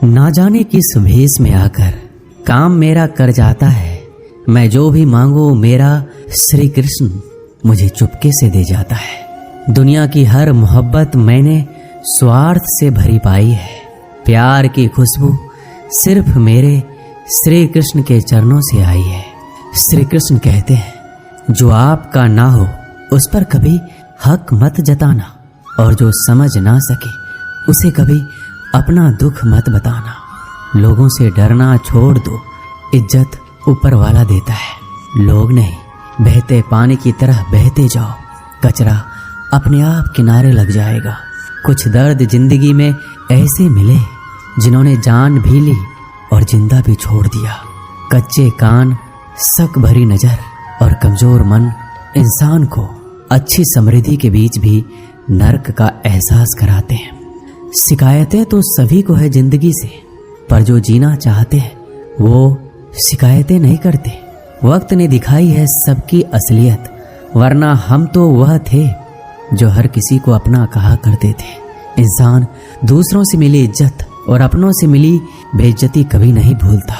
ना जाने किस भेष में आकर काम मेरा कर जाता है। मैं जो भी मांगू मेरा श्री कृष्ण मुझे चुपके से दे जाता है। दुनिया की हर मोहब्बत मैंने स्वार्थ से भरी पाई है। प्यार की खुशबू सिर्फ मेरे श्री कृष्ण के चरणों से आई है। श्री कृष्ण कहते हैं, जो आपका ना हो उस पर कभी हक मत जताना, और जो समझ ना सके उसे कभी अपना दुख मत बताना। लोगों से डरना छोड़ दो, इज्जत ऊपर वाला देता है, लोग नहीं। बहते पानी की तरह बहते जाओ, कचरा अपने आप किनारे लग जाएगा। कुछ दर्द जिंदगी में ऐसे मिले जिन्होंने जान भी ली और जिंदा भी छोड़ दिया। कच्चे कान, शक भरी नजर और कमजोर मन इंसान को अच्छी समृद्धि के बीच भी नर्क का एहसास कराते हैं। शिकायतें तो सभी को है जिंदगी से, पर जो जीना चाहते हैं वो शिकायतें नहीं करते। वक्त ने दिखाई है सबकी असलियत, वरना हम तो वह थे जो हर किसी को अपना कहा करते थे। इंसान दूसरों से मिली इज्जत और अपनों से मिली बेइज्जती कभी नहीं भूलता।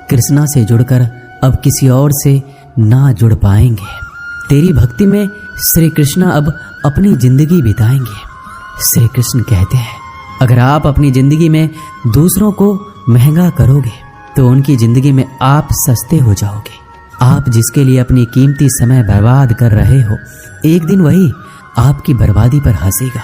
कृष्णा से जुड़कर अब किसी और से ना जुड़ पाएंगे। तेरी भक्ति में श्री कृष्णा अब अपनी जिंदगी बिताएंगे। श्री कृष्ण कहते हैं, अगर आप अपनी जिंदगी में दूसरों को महंगा करोगे तो उनकी जिंदगी में आप सस्ते हो जाओगे। आप जिसके लिए अपनी कीमती समय बर्बाद कर रहे हो, एक दिन वही आपकी बर्बादी पर हंसेगा।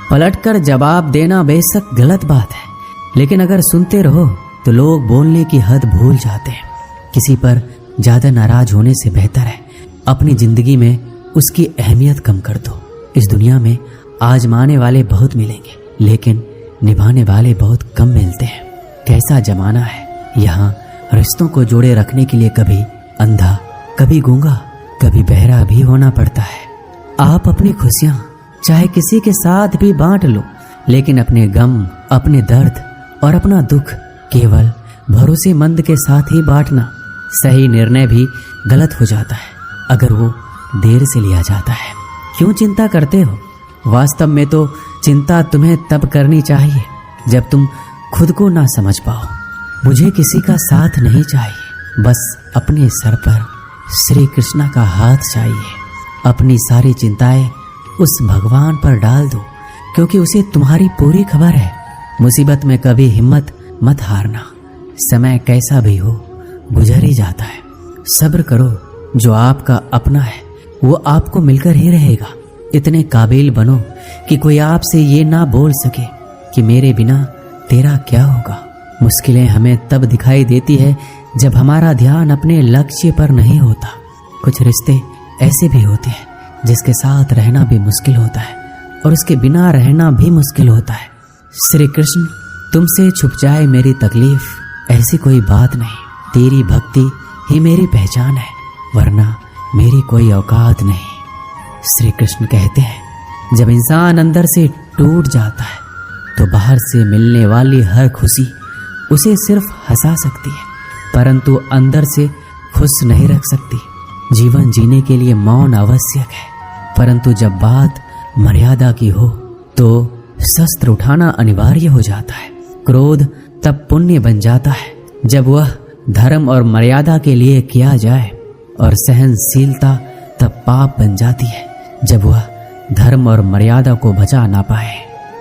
पलटकर जवाब देना बेशक गलत बात है, लेकिन अगर सुनते रहो तो लोग बोलने की हद भूल जाते हैं। किसी पर ज्यादा नाराज होने से बेहतर है अपनी जिंदगी में उसकी अहमियत कम कर दो। इस दुनिया में आजमाने वाले बहुत मिलेंगे, लेकिन निभाने वाले बहुत कम मिलते हैं। कैसा जमाना है, यहाँ रिश्तों को जोड़े रखने के लिए कभी अंधा, कभी गूंगा, कभी बहरा भी होना पड़ता है। आप अपनी खुशियां चाहे किसी के साथ भी बांट लो, लेकिन अपने गम, अपने दर्द और अपना दुख केवल भरोसेमंद के साथ ही बांटना। सही निर्णय भी गलत हो जाता है अगर वो देर से लिया जाता है। क्यों चिंता करते हो? वास्तव में तो चिंता तुम्हें तब करनी चाहिए जब तुम खुद को ना समझ पाओ। मुझे किसी का साथ नहीं चाहिए, बस अपने सर पर श्री कृष्णा का हाथ चाहिए। अपनी सारी चिंताएं उस भगवान पर डाल दो, क्योंकि उसे तुम्हारी पूरी खबर है। मुसीबत में कभी हिम्मत मत हारना। समय कैसा भी हो गुजर ही जाता है। सब्र करो, जो आपका अपना है वो आपको मिलकर ही रहेगा। इतने काबिल बनो कि कोई आपसे ये ना बोल सके कि मेरे बिना तेरा क्या होगा। मुश्किलें हमें तब दिखाई देती है जब हमारा ध्यान अपने लक्ष्य पर नहीं होता। कुछ रिश्ते ऐसे भी होते हैं जिसके साथ रहना भी मुश्किल होता है और उसके बिना रहना भी मुश्किल होता है। श्री कृष्ण, तुमसे छुप जाए मेरी तकलीफ, ऐसी कोई बात नहीं। तेरी भक्ति ही मेरी पहचान है, वरना मेरी कोई औकात नहीं। श्री कृष्ण कहते हैं, जब इंसान अंदर से टूट जाता है तो बाहर से मिलने वाली हर खुशी उसे सिर्फ हंसा सकती है, परंतु अंदर से खुश नहीं रख सकती। जीवन जीने के लिए मौन आवश्यक है, परंतु जब बात मर्यादा की हो तो शस्त्र उठाना अनिवार्य हो जाता है। क्रोध तब पुण्य बन जाता है जब वह धर्म और मर्यादा के लिए किया जाए, और सहनशीलता तब पाप बन जाती है जब वह धर्म और मर्यादा को बचा ना पाए।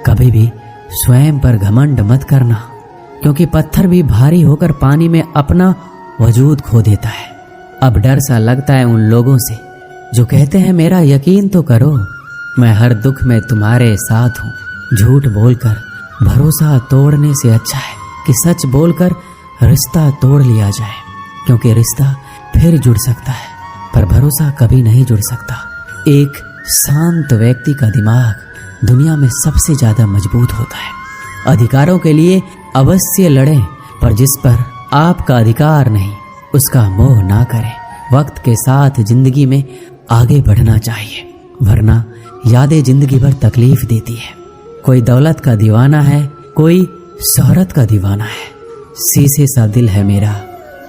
कभी भी स्वयं पर घमंड मत करना, क्योंकि पत्थर भी भारी होकर पानी में अपना वजूद खो देता है। अब डर सा लगता है उन लोगों से जो कहते हैं, मेरा यकीन तो करो, मैं हर दुख में तुम्हारे साथ हूँ। झूठ बोलकर भरोसा तोड़ने से अच्छा है कि सच बोलकर रिश्ता तोड़ लिया जाए, क्योंकि रिश्ता फिर जुड़ सकता है पर भरोसा कभी नहीं जुड़ सकता। एक शांत व्यक्ति का दिमाग दुनिया में सबसे ज्यादा मजबूत होता है। अधिकारों के लिए अवश्य लड़ें, पर जिस पर आपका अधिकार नहीं उसका मोह ना करें। वक्त के साथ जिंदगी में आगे बढ़ना चाहिए, वरना यादें जिंदगी भर तकलीफ देती है। कोई दौलत का दीवाना है, कोई शोहरत का दीवाना है। शीशे सा दिल है मेरा,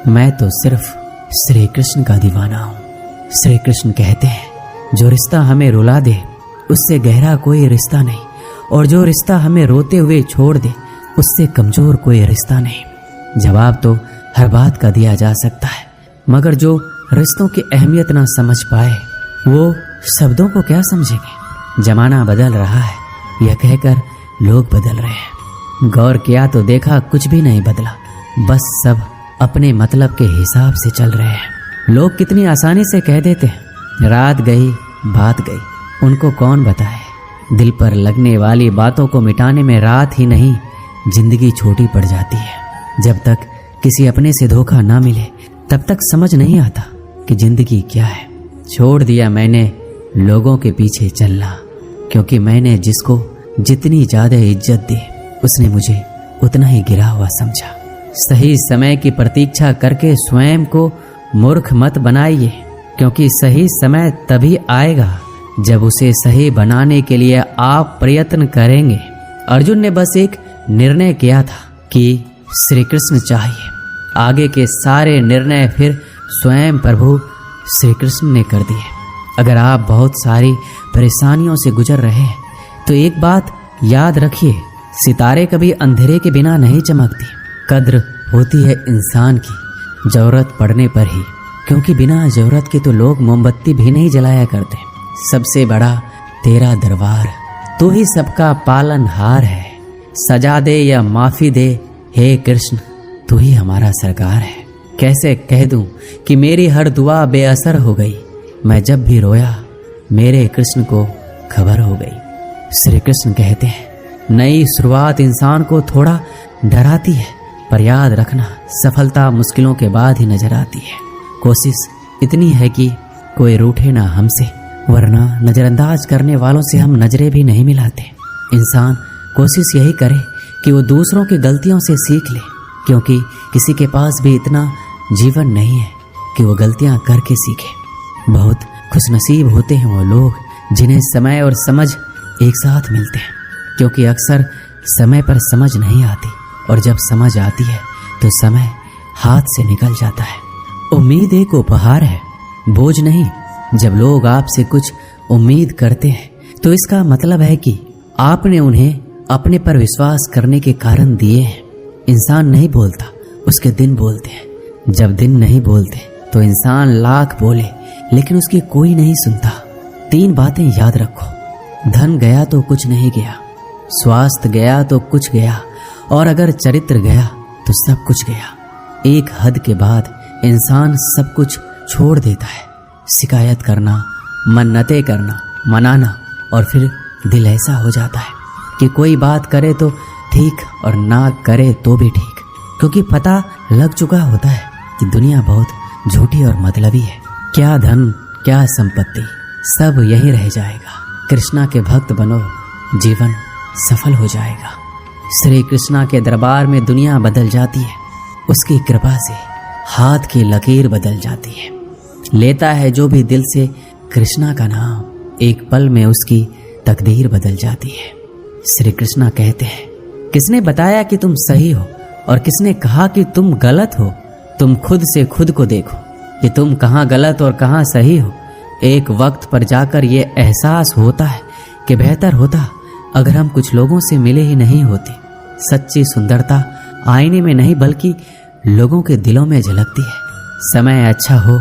मैं तो सिर्फ श्री कृष्ण का दीवाना हूँ। श्री कृष्ण कहते हैं, जो रिश्ता हमें रुला दे उससे गहरा कोई रिश्ता नहीं, और जो रिश्ता हमें रोते हुए छोड़ दे उससे कमजोर कोई रिश्ता नहीं। जवाब तो हर बात का दिया जा सकता है, मगर जो रिश्तों की अहमियत ना समझ पाए वो शब्दों को क्या समझेंगे। जमाना बदल रहा है, यह कहकर लोग बदल रहे हैं। गौर किया तो देखा कुछ भी नहीं बदला, बस सब अपने मतलब के हिसाब से चल रहे हैं। लोग कितनी आसानी से कह देते हैं, रात गई बात गई। उनको कौन बताए, दिल पर लगने वाली बातों को मिटाने में रात ही नहीं जिंदगी छोटी पड़ जाती है। जब तक किसी अपने से धोखा ना मिले तब तक समझ नहीं आता कि जिंदगी क्या है। छोड़ दिया मैंने लोगों के पीछे चलना, क्योंकि मैंने जिसको जितनी ज्यादा इज्जत दी उसने मुझे उतना ही गिरा हुआ समझा। सही समय की प्रतीक्षा करके स्वयं को मूर्ख मत बनाइए, क्योंकि सही समय तभी आएगा जब उसे सही बनाने के लिए आप प्रयत्न करेंगे। अर्जुन ने बस एक निर्णय किया था कि श्री कृष्ण चाहिए। आगे के सारे निर्णय फिर स्वयं प्रभु श्री कृष्ण ने कर दिए। अगर आप बहुत सारी परेशानियों से गुजर रहे हैं तो एक बात याद रखिए, सितारे कभी अंधेरे के बिना नहीं चमकती। कद्र होती है इंसान की जरूरत पड़ने पर ही, क्योंकि बिना जरूरत के तो लोग मोमबत्ती भी नहीं जलाया करते। सबसे बड़ा तेरा दरबार, तू ही सबका पालनहार है। सजा दे या माफी दे, हे कृष्ण तू ही हमारा सरकार है। कैसे कह दूं कि मेरी हर दुआ बेअसर हो गई। मैं जब भी रोया मेरे कृष्ण को खबर हो गई। श्री कृष्ण कहते हैं, नई शुरुआत इंसान को थोड़ा डराती है, पर याद रखना सफलता मुश्किलों के बाद ही नजर आती है। कोशिश इतनी है कि कोई रूठे ना हमसे, वरना नजरअंदाज करने वालों से हम नजरें भी नहीं मिलाते। इंसान कोशिश यही करे कि वो दूसरों की गलतियों से सीख ले, क्योंकि किसी के पास भी इतना जीवन नहीं है कि वो गलतियां करके सीखे। बहुत खुशनसीब होते हैं वो लोग जिन्हें समय और समझ एक साथ मिलते हैं, क्योंकि अक्सर समय पर समझ नहीं आती, और जब समझ आती है तो समय हाथ से निकल जाता है। उम्मीद एक उपहार है, बोझ नहीं। जब लोग आपसे कुछ उम्मीद करते हैं तो इसका मतलब है कि आपने उन्हें अपने पर विश्वास करने के कारण दिए हैं। इंसान नहीं बोलता, उसके दिन बोलते हैं। जब दिन नहीं बोलते तो इंसान लाख बोले लेकिन उसकी कोई नहीं सुनता। 3 बातें याद रखो, धन गया तो कुछ नहीं गया, स्वास्थ्य गया तो कुछ गया, और अगर चरित्र गया तो सब कुछ गया। एक हद के बाद इंसान सब कुछ छोड़ देता है। शिकायत करना, मन्नतें करना, मनाना, और फिर दिल ऐसा हो जाता है कि कोई बात करे तो ठीक और ना करे तो भी ठीक, क्योंकि पता लग चुका होता है कि दुनिया बहुत झूठी और मतलबी है। क्या धन क्या संपत्ति, सब यही रह जाएगा। कृष्णा के भक्त बनो, जीवन सफल हो जाएगा। श्री कृष्णा के दरबार में दुनिया बदल जाती है, उसकी कृपा से हाथ की लकीर बदल जाती है। लेता है जो भी दिल से कृष्णा का नाम, एक पल में उसकी तकदीर बदल जाती है। श्री कृष्णा कहते हैं, किसने बताया कि तुम सही हो और किसने कहा कि तुम गलत हो। तुम खुद से खुद को देखो कि तुम कहाँ गलत और कहाँ सही हो। एक वक्त पर जाकर ये एहसास होता है कि बेहतर होता अगर हम कुछ लोगों से मिले ही नहीं होते। सच्ची सुंदरता आईने में नहीं बल्कि लोगों के दिलों में झलकती है। समय अच्छा हो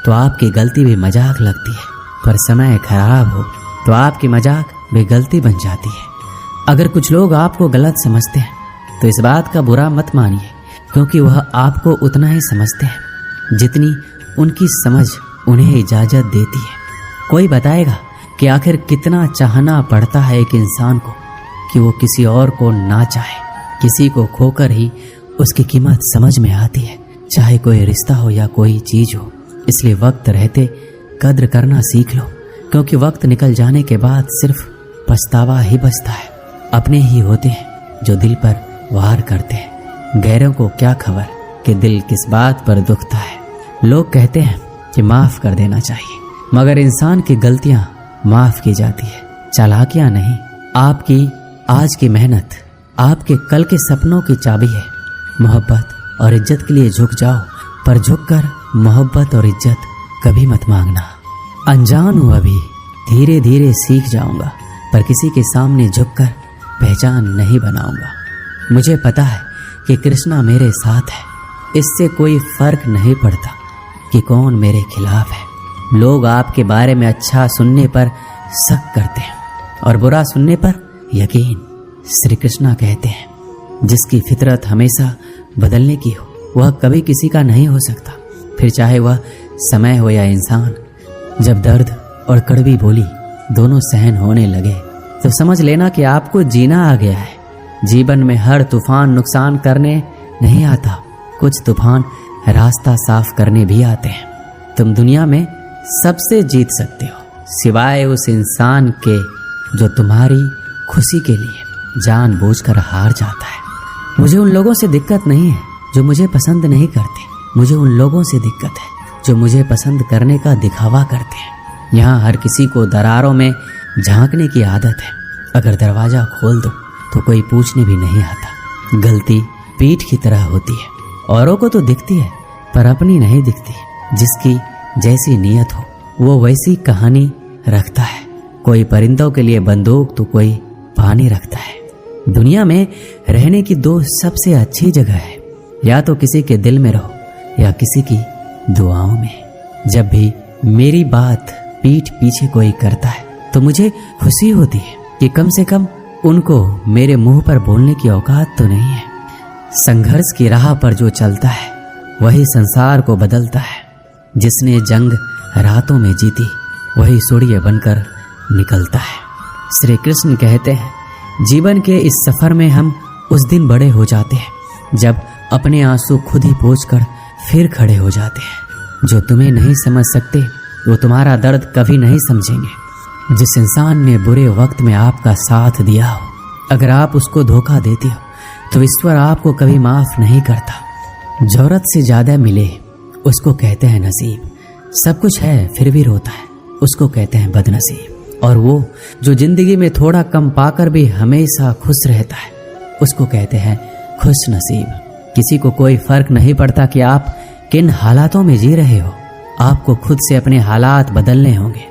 तो आपकी गलती भी मजाक लगती है, पर समय खराब हो तो आपकी मजाक भी गलती बन जाती है। अगर कुछ लोग आपको गलत समझते हैं तो इस बात का बुरा मत मानिए, क्योंकि वह आपको उतना ही समझते हैं जितनी उनकी समझ उन्हें इजाजत देती है। कोई बताएगा कि आखिर कितना चाहना पड़ता है एक इंसान को कि वो किसी और को ना चाहे। किसी को खोकर ही उसकी कीमत समझ में आती है, चाहे कोई रिश्ता हो या कोई चीज हो। इसलिए वक्त रहते कद्र करना सीख लो, क्योंकि वक्त निकल जाने के बाद सिर्फ पछतावा ही बचता है। अपने ही होते हैं जो दिल पर वार करते हैं, गैरों को क्या खबर कि दिल किस बात पर दुखता है। लोग कहते हैं कि माफ कर देना चाहिए, मगर इंसान की गलतियां माफ की जाती है, चालाकियां नहीं। आपकी आज की मेहनत आपके कल के सपनों की चाबी है। मोहब्बत और इज्जत के लिए झुक जाओ, पर झुककर मोहब्बत और इज्जत कभी मत मांगना। अनजान हूं अभी, धीरे धीरे सीख जाऊंगा, पर किसी के सामने झुककर पहचान नहीं बनाऊंगा। मुझे पता है कि कृष्णा मेरे साथ है। इससे कोई फर्क नहीं पड़ता कि कौन मेरे खिलाफ है। लोग आपके बारे में अच्छा सुनने पर शक करते हैं और बुरा सुनने पर यकीन। श्री कृष्णा कहते हैं, जिसकी फितरत हमेशा बदलने की हो वह कभी किसी का नहीं हो सकता, फिर चाहे वह समय हो या इंसान। जब दर्द और कड़वी बोली दोनों सहन होने लगे तो समझ लेना कि आपको जीना आ गया है। जीवन में हर तूफान नुकसान करने नहीं आता, कुछ तूफान रास्ता साफ करने भी आते हैं। तुम दुनिया में सबसे जीत सकते हो सिवाय उस इंसान के जो तुम्हारी खुशी के लिए जानबूझकर हार जाता है। मुझे उन लोगों से दिक्कत नहीं है जो मुझे पसंद नहीं करते। मुझे उन लोगों से दिक्कत है जो मुझे पसंद करने का दिखावा करते हैं। यहाँ हर किसी को दरारों में झांकने की आदत है। अगर दरवाजा खोल दो तो कोई पूछने भी नहीं आता। गलती पीठ की तरह होती है, औरों को तो दिखती है पर अपनी नहीं दिखती। जिसकी जैसी नीयत हो वो वैसी कहानी रखता है। कोई परिंदों के लिए बंदूक तो कोई पानी रखता है। दुनिया में रहने की दो सबसे अच्छी जगह है, या तो किसी के दिल में रहो या किसी की दुआओं में। जब भी मेरी बात पीठ पीछे कोई करता है तो मुझे खुशी होती है कि कम से कम उनको मेरे मुंह पर बोलने की औकात तो नहीं है। संघर्ष की राह पर जो चलता है वही संसार को बदलता है। जिसने जंग रातों में जीती वही सूर्य बनकर निकलता है। श्री कृष्ण कहते हैं, जीवन के इस सफर में हम उस दिन बड़े हो जाते हैं जब अपने आंसू खुद ही पोंछकर फिर खड़े हो जाते हैं। जो तुम्हें नहीं समझ सकते वो तुम्हारा दर्द कभी नहीं समझेंगे। जिस इंसान ने बुरे वक्त में आपका साथ दिया हो, अगर आप उसको धोखा देते हो तो ईश्वर आपको कभी माफ नहीं करता। जरूरत से ज्यादा मिले उसको कहते हैं नसीब। सब कुछ है फिर भी रोता है उसको कहते हैं बदनसीब। और वो जो जिंदगी में थोड़ा कम पाकर भी हमेशा खुश रहता है उसको कहते हैं खुश नसीब। किसी को कोई फर्क नहीं पड़ता कि आप किन हालातों में जी रहे हो, आपको खुद से अपने हालात बदलने होंगे।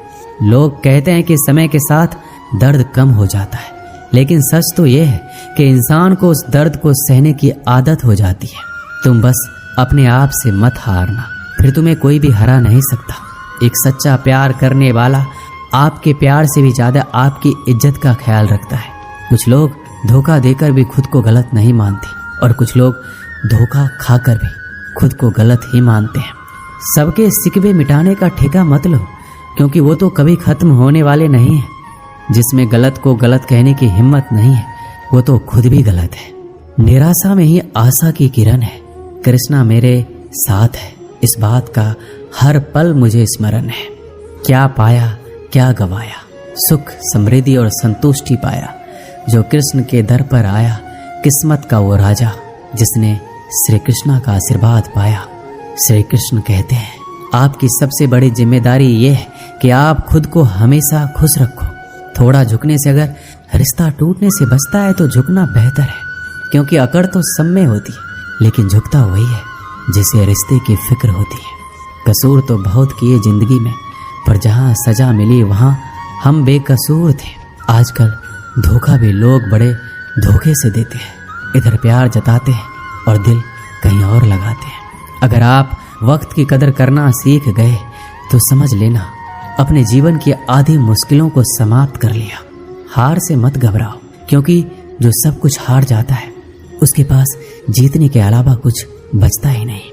लोग कहते हैं कि समय के साथ दर्द कम हो जाता है, लेकिन सच तो यह है कि इंसान को उस दर्द को सहने की आदत हो जाती है। तुम बस अपने आप से मत हारना, फिर तुम्हें कोई भी हरा नहीं सकता। एक सच्चा प्यार करने वाला आपके प्यार से भी ज्यादा आपकी इज्जत का ख्याल रखता है। कुछ लोग धोखा देकर भी खुद को गलत नहीं मानते और कुछ लोग धोखा खाकर भी खुद को गलत ही मानते हैं। सबके सिकवे मिटाने का ठेका मत लो, क्योंकि वो तो कभी खत्म होने वाले नहीं है। जिसमें गलत को गलत कहने की हिम्मत नहीं है वो तो खुद भी गलत है। निराशा में ही आशा की किरण है। कृष्णा मेरे साथ है, इस बात का हर पल मुझे स्मरण है। क्या पाया क्या गवाया, सुख समृद्धि और संतुष्टि पाया। जो कृष्ण के दर पर आया, किस्मत का वो राजा जिसने श्री कृष्णा का आशीर्वाद पाया। श्री कृष्ण कहते हैं, आपकी सबसे बड़ी जिम्मेदारी ये है कि आप खुद को हमेशा खुश रखो। थोड़ा झुकने से अगर रिश्ता टूटने से बचता है तो झुकना बेहतर है, क्योंकि अकड़ तो सब में होती है, लेकिन झुकता वही है जिसे रिश्ते की फिक्र होती है। कसूर तो बहुत किए जिंदगी में, पर जहाँ सजा मिली वहाँ हम बेकसूर थे। आजकल धोखा भी लोग बड़े धोखे से देते हैं। इधर प्यार जताते हैं और दिल कहीं और लगाते हैं। अगर आप वक्त की कदर करना सीख गए तो समझ लेना अपने जीवन की आधी मुश्किलों को समाप्त कर लिया। हार से मत घबराओ, क्योंकि जो सब कुछ हार जाता है उसके पास जीतने के अलावा कुछ बचता ही नहीं।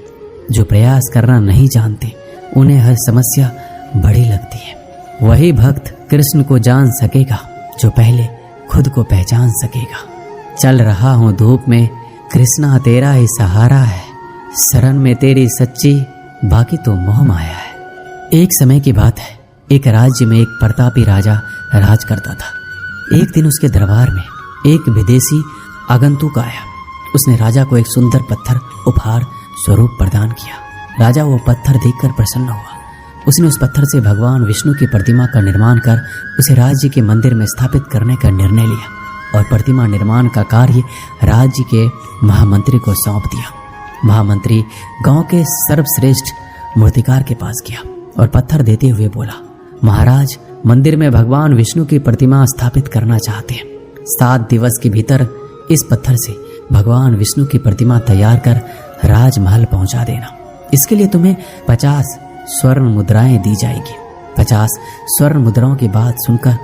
जो प्रयास करना नहीं जानते उन्हें हर समस्या बड़ी लगती है। वही भक्त कृष्ण को जान सकेगा जो पहले खुद को पहचान सकेगा। चल रहा हूँ धूप में, कृष्णा तेरा ही सहारा है। शरण में तेरी सच्ची, बाकी तो मोह माया है। एक समय की बात है, एक राज्य में एक प्रतापी राजा राज करता था। एक दिन उसके दरबार में एक विदेशी आगंतुक आया। उसने राजा को एक सुंदर पत्थर उपहार स्वरूप प्रदान किया। राजा वो पत्थर देखकर प्रसन्न हुआ। उसने उस पत्थर से भगवान विष्णु की प्रतिमा का निर्माण कर उसे राज्य के मंदिर में स्थापित करने का निर्णय लिया और प्रतिमा निर्माण का कार्य राज्य के महामंत्री को सौंप दिया। महामंत्री गांव के सर्वश्रेष्ठ मूर्तिकार के पास गया और पत्थर देते हुए बोला, महाराज, मंदिर में भगवान विष्णु की प्रतिमा स्थापित करना चाहते हैं। 7 दिवस के भीतर इस पत्थर से भगवान विष्णु की प्रतिमा तैयार कर राजमहल पहुंचा देना। इसके लिए तुम्हें 50 स्वर्ण मुद्राएं दी जाएगी। 50 स्वर्ण मुद्राओं की बात सुनकर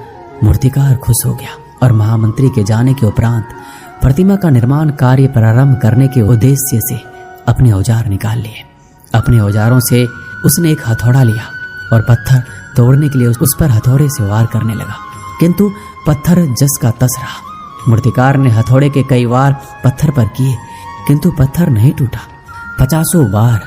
मूर्तिकार खुश हो गया और महामंत्री के जाने के उपरांत प्रतिमा का निर्माण कार्य प्रारंभ करने के उद्देश्य से अपने औजार निकाल लिए। अपने औजारों से उसने एक हथौड़ा लिया और पत्थर तोड़ने के लिए उस पर हथौड़े से वार करने लगा, किंतु पत्थर जस का तस रहा। मूर्तिकार ने हथौड़े के कई वार पत्थर पर किए, किंतु पत्थर नहीं टूटा। 50 बार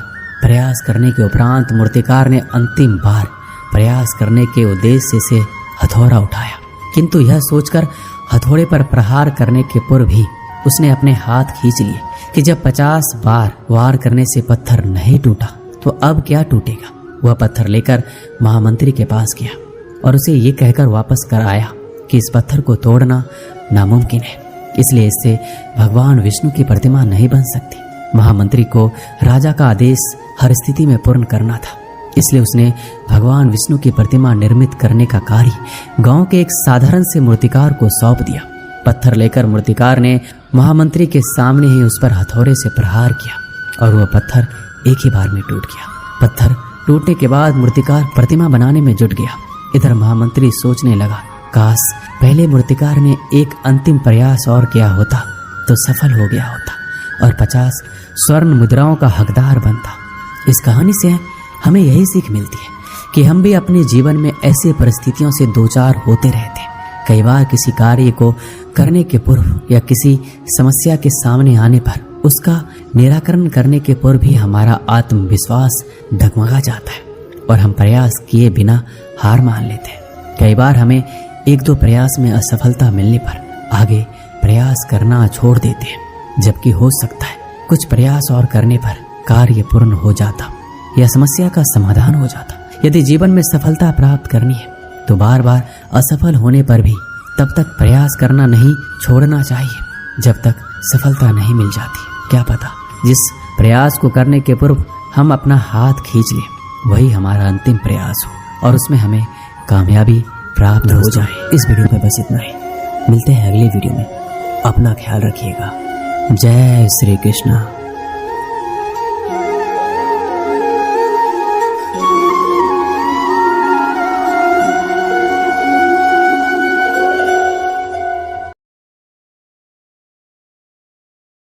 प्रयास करने के उपरांत मूर्तिकार ने अंतिम बार प्रयास करने के उद्देश्य से हथौड़ा उठाया, किंतु यह सोचकर हथौड़े पर प्रहार करने के पूर्व भी उसने अपने हाथ खींच लिए कि जब 50 बार वार करने से पत्थर नहीं टूटा तो अब क्या टूटेगा। वह पत्थर लेकर महामंत्री के पास गया और उसे ये कहकर वापस कर आया कि इस पत्थर को तोड़ना नामुमकिन है, इसलिए इससे भगवान विष्णु की प्रतिमा नहीं बन सकती। महामंत्री को राजा का आदेश हर स्थिति में पूर्ण करना था, इसलिए उसने भगवान विष्णु की प्रतिमा निर्मित करने का कार्य गांव के एक साधारण से मूर्तिकार को सौंप दिया। पत्थर लेकर मूर्तिकार ने महामंत्री के सामने ही उस पर हथौड़े से प्रहार किया और वह पत्थर एक ही बार में टूट गया। पत्थर टूटने के बाद मूर्तिकार प्रतिमा बनाने में जुट गया। इधर महामंत्री सोचने लगा, काश पहले मूर्तिकार ने एक अंतिम प्रयास और किया होता तो सफल हो गया होता और 50 स्वर्ण मुद्राओं का हकदार बनता। इस कहानी से हमें यही सीख मिलती है कि हम भी अपने जीवन में ऐसी परिस्थितियों से दो चार होते रहते हैं। कई बार किसी कार्य को करने के पूर्व या किसी समस्या के सामने आने पर उसका निराकरण करने के पूर्व भी हमारा आत्मविश्वास डगमगा जाता है और हम प्रयास किए बिना हार मान लेते हैं। कई बार हमें एक दो प्रयास में असफलता मिलने पर आगे प्रयास करना छोड़ देते हैं, जबकि हो सकता है कुछ प्रयास और करने पर कार्य पूर्ण हो जाता या समस्या का समाधान हो जाता। यदि जीवन में सफलता प्राप्त करनी है तो बार बार असफल होने पर भी तब तक प्रयास करना नहीं छोड़ना चाहिए जब तक सफलता नहीं मिल जाती। क्या पता जिस प्रयास को करने के पूर्व हम अपना हाथ खींच लें वही हमारा अंतिम प्रयास हो और उसमें हमें कामयाबी प्राप्त हो जाए। इस वीडियो में बस इतना ही, मिलते हैं अगले वीडियो में। अपना ख्याल रखिएगा। जय श्री कृष्ण।